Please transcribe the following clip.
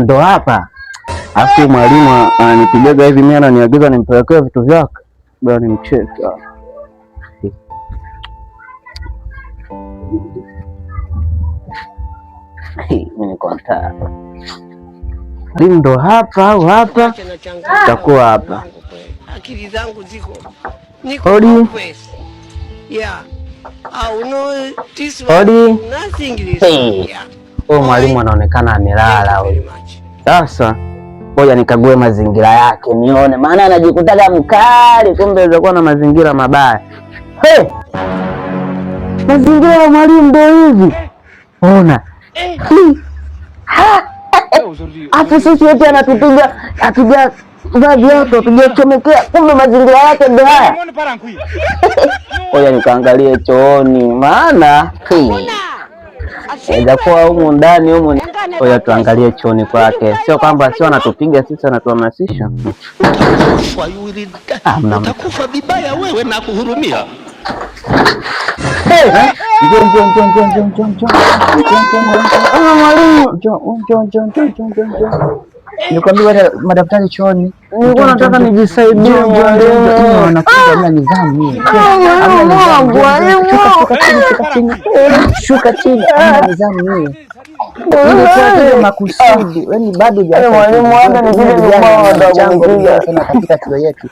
ndo hapa. Afu mwalimu ananipigaga hivi, mimi ananiagiza nimpelekee vitu vyake. Bwana nimcheke. Mimi niko mtaa. Mwalimu ndo hapa au hapa? Takuwa hapa. Akili zangu ziko. Hodi. Yeah. Hodi. Mwalimu anaonekana amelala huyo. Sasa ngoja nikague mazingira yake nione, maana anajikutaga mkali, kumbe ilikuwa na mazingira mabaya. Hey! Mazingira ya mwalimu ndio hivi. Ona. Hata sisi wote anatupiga vazi yako tujachomekea, kumbe mazingira yake ndio haya. Ngoja nikaangalie chooni, maana hajakuwa humu ndani humu. Ngoja tuangalie chooni kwake, sio kwamba sio anatupiga sisi, anatuhamasisha. Utakufa vibaya wewe na kuhurumia. Nikwambia madaftari chooni. Nilikuwa nataka nijisaidie. Shuka chini. Nidhamu hiyo. Makusudi. Wewe bado mwalimu wangu ni vile mmoja sana katika shule yetu.